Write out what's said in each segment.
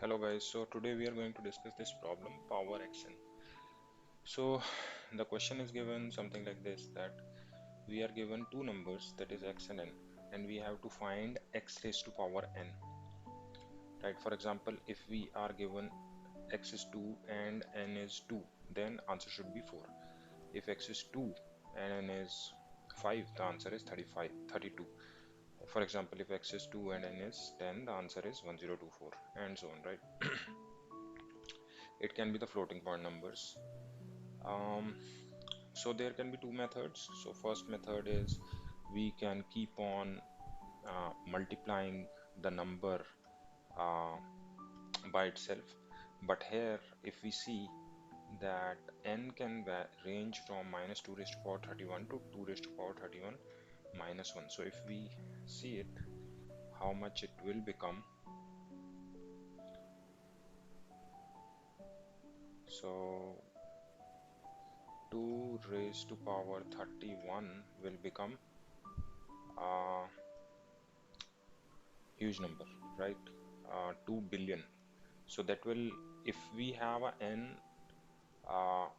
Hello guys, so today we are going to discuss this problem power xn. So the question is given something like this, that we are given two numbers, that is x and n, and we have to find x raised to power n, right? For example, if we are given x is 2 and n is 2, then answer should be 4. If x is 2 and n is 5, the answer is 35 32. For example, if x is 2 and n is 10, the answer is 1024, and so on, right? It can be the floating point numbers. um, so there can be two methods. So first method is we can keep on multiplying the number uh, by itself, but here if we see that n can range from minus 2 raised to power 31 to 2 raised to power 31 minus 1. So if we see it, how much it will become, so 2 raised to power 31 will become a huge number, right? 2 billion. So that will, if we have a n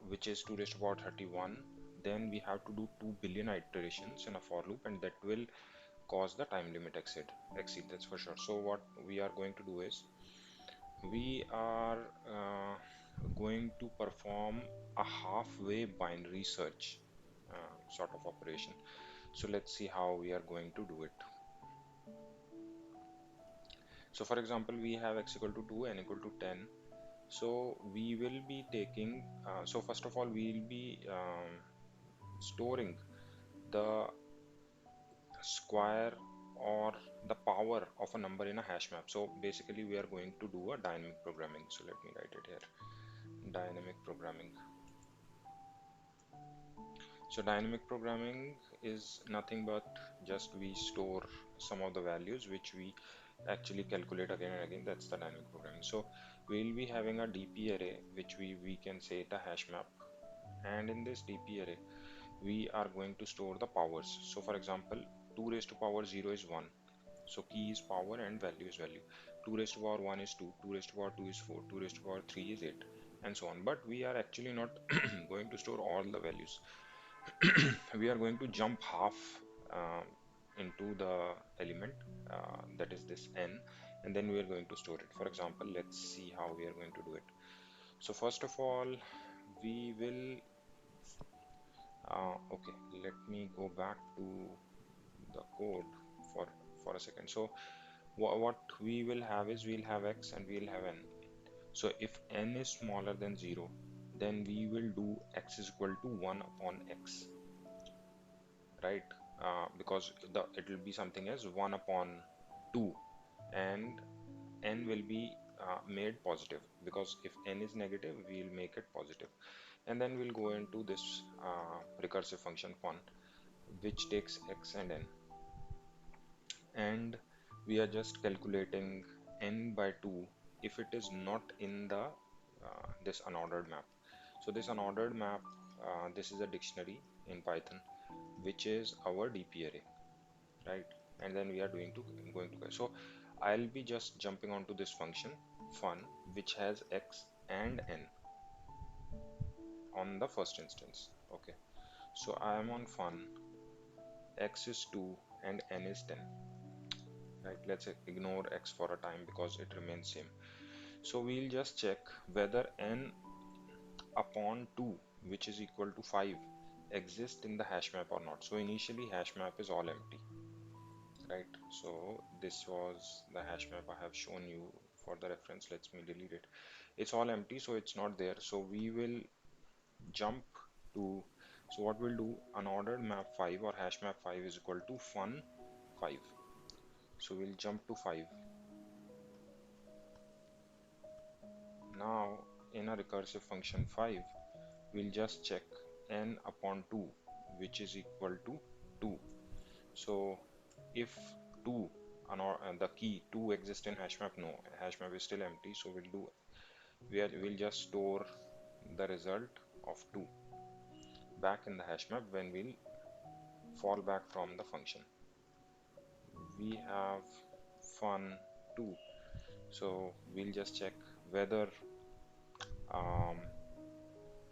which is 2 raised to power 31, then we have to do 2 billion iterations in a for loop, and that will cause the time limit exceed, that's for sure. So what we are going to do is we are going to perform a halfway binary search sort of operation. So let's see how we are going to do it. So for example, we have x equal to 2, n equal to 10. So we will be taking, so first of all, we will be storing the square or the power of a number in a hash map. So basically we are going to do a dynamic programming. So let me write it here, dynamic programming. So dynamic programming is nothing but just we store some of the values which we actually calculate again and again. That's the dynamic programming. So we'll be having a DP array, which we can say it a hash map, and in this DP array we are going to store the powers. So for example, 2 raised to power 0 is 1, so key is power and value is value. 2 raised to power 1 is 2, 2 raised to power 2 is 4, 2 raised to power 3 is 8, and so on. But we are actually not going to store all the values. We are going to jump half uh, into the element, that is this n, and then we are going to store it. For example, let's see how we are going to do it. So first of all, we will okay, let me go back to the code for a second. So what we will have is we'll have x and we'll have n. So if n is smaller than 0, then we will do x is equal to 1 upon x, right? Because it will be something as 1 upon 2, and n will be made positive, because if n is negative we'll make it positive. And then we'll go into this recursive function fun, which takes x and n, and we are just calculating n by 2 if it is not in the this unordered map. So this unordered map, this is a dictionary in Python, which is our DP array, right? And then we are going to so I'll be just jumping onto this function fun, which has x and n on the first instance. Okay, so I am on fun, x is 2 and n is 10, right? Let's ignore x for a time because it remains same. So we'll just check whether n upon 2, which is equal to 5, exists in the hash map or not. So initially hash map is all empty, right? So this was the hash map I have shown you for the reference. Let me delete it. It's all empty, so it's not there. So we will jump to, so what we'll do, unordered map 5 or hash map 5 is equal to fun 5. So we'll jump to 5. Now in a recursive function 5, we'll just check n upon 2, which is equal to 2. So if 2 the key 2 exists in hash map, no, hash map is still empty. So we'll just store the result of 2 back in the hash map when we'll fall back from the function. We have fun 2, So we'll just check whether um,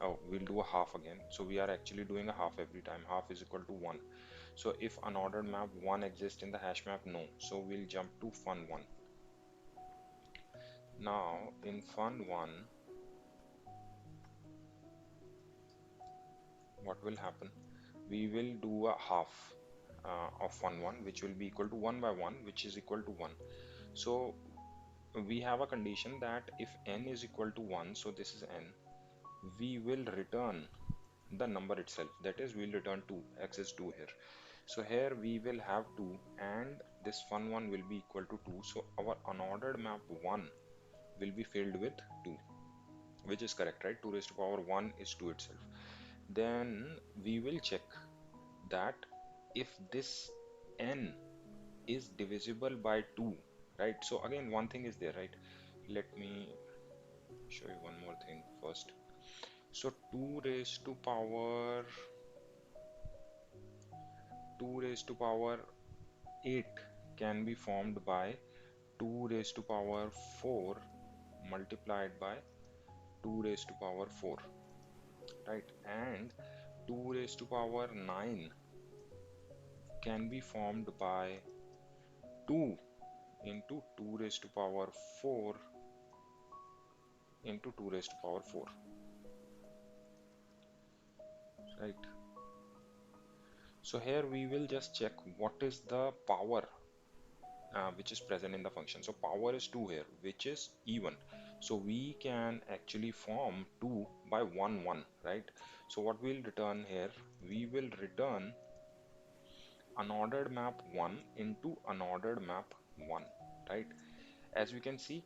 oh, we'll do a half again. So we are actually doing a half every time. Half is equal to 1. So if unordered map 1 exists in the hash map, no. So we'll jump to fun1. Now in fun1, what will happen? We will do a half of fun1, which will be equal to 1 by 1, which is equal to 1. So we have a condition that if n is equal to 1, so this is n, we will return the number itself, that is we'll return 2, x is 2 here. So here we will have 2 and this fun1 will be equal to 2, so our unordered map 1 will be filled with 2, which is correct, right? 2 raised to power 1 is 2 itself. Then we will check that if this n is divisible by 2, right? So again one thing is there, right? Let me show you one more thing first. So 2 raised to power 8 can be formed by 2 raised to power 4 multiplied by 2 raised to power 4, right? And 2 raised to power 9 can be formed by 2 into 2 raised to power 4 into 2 raised to power 4, right? So here we will just check what is the power which is present in the function. So power is 2 here, which is even. So we can actually form 2 by 1 1, right? So what we'll return here, we will return unordered map 1 into unordered map 1, right? As we can see,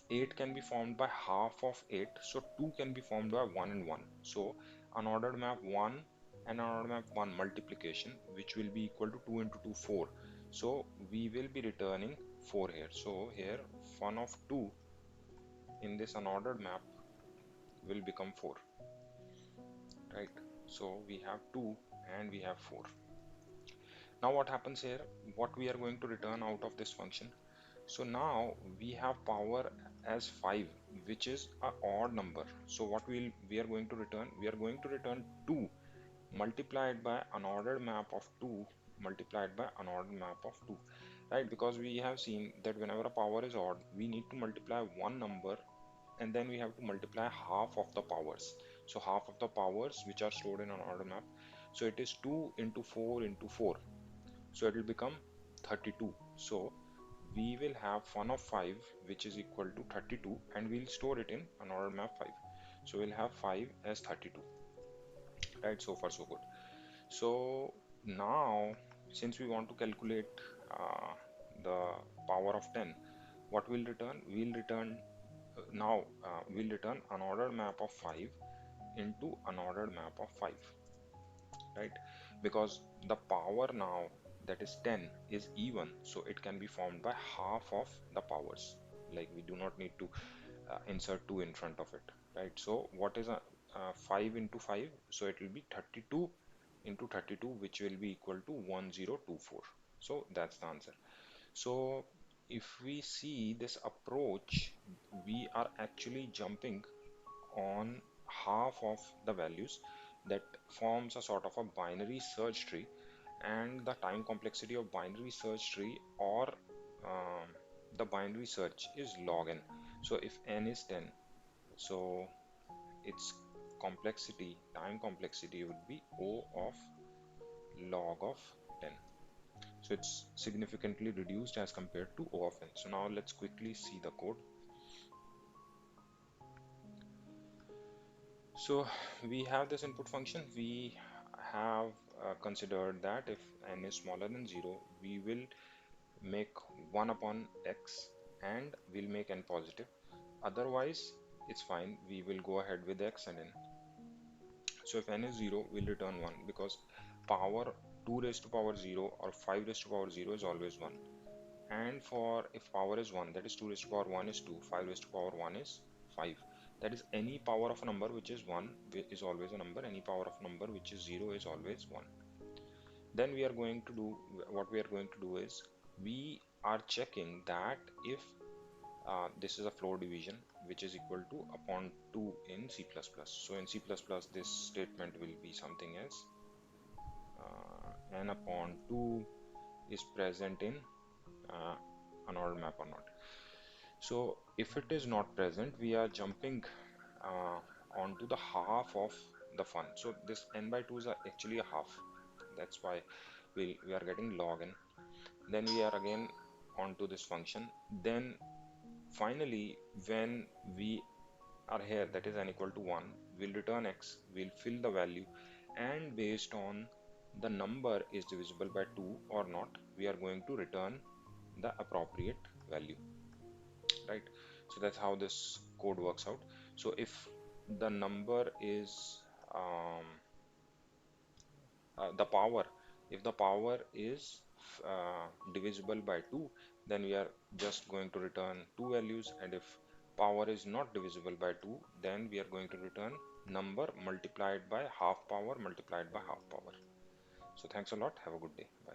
8 can be formed by half of 8, so 2 can be formed by 1 and 1. So unordered map 1 and unordered map 1 multiplication, which will be equal to 2 into 2 4. So we will be returning 4 here. So here fun of 2 in this unordered map will become 4, right? So we have 2 and we have 4. Now what happens here, what we are going to return out of this function? So now we have power as 5, which is an odd number. So what we are going to return? We are going to return 2 multiplied by unordered map of 2 multiplied by unordered map of 2, right? Because we have seen that whenever a power is odd, we need to multiply one number and then we have to multiply half of the powers. So half of the powers which are stored in an order map. So it is 2 into 4 into 4. So it will become 32. So we will have fun of 5 which is equal to 32 and we'll store it in an order map 5. So we'll have 5 as 32, right? So far so good. So now since we want to calculate the power of 10, what we'll return? We'll return unordered map of 5 into unordered map of 5, right? Because the power now, that is 10, is even, so it can be formed by half of the powers. Like we do not need to insert 2 in front of it, right? So what is a 5 into 5? So it will be 32 into 32, which will be equal to 1024. So that's the answer. So if we see this approach, we are actually jumping on half of the values, that forms a sort of a binary search tree, and the time complexity of binary search tree or um, the binary search is log n. So if n is 10, so its time complexity would be O of log of 10. So it's significantly reduced as compared to O of n. So now let's quickly see the code. So we have this input function. We have considered that if n is smaller than 0, we will make 1 upon x and we'll make n positive. Otherwise, it's fine. We will go ahead with x and n. So if n is 0, we'll return 1 because power 2 raised to power 0 or 5 raised to power 0 is always 1. And for if power is 1, that is 2 raised to power 1 is 2, 5 raised to power 1 is 5. That is, any power of a number which is 1 is always a number, any power of a number which is 0 is always 1. Then we are going to do, what we are going to do is, we are checking that if this is a floor division which is equal to upon 2 in C++. So in C++ this statement will be something as n upon 2 is present in uh, an odd map or not. So if it is not present, we are jumping uh, onto the half of the fun. So this n by 2 is actually a half. That's why we are getting log n. Then we are again onto this function. Then finally, when we are here, that is n equal to 1, we'll return x, we'll fill the value, and based on the number is divisible by 2 or not, we are going to return the appropriate value, right? So that's how this code works out. So if the number is um, the power, if the power is divisible by 2, then we are just going to return two values, and if power is not divisible by 2, then we are going to return number multiplied by half power multiplied by half power. So thanks a lot, have a good day, bye.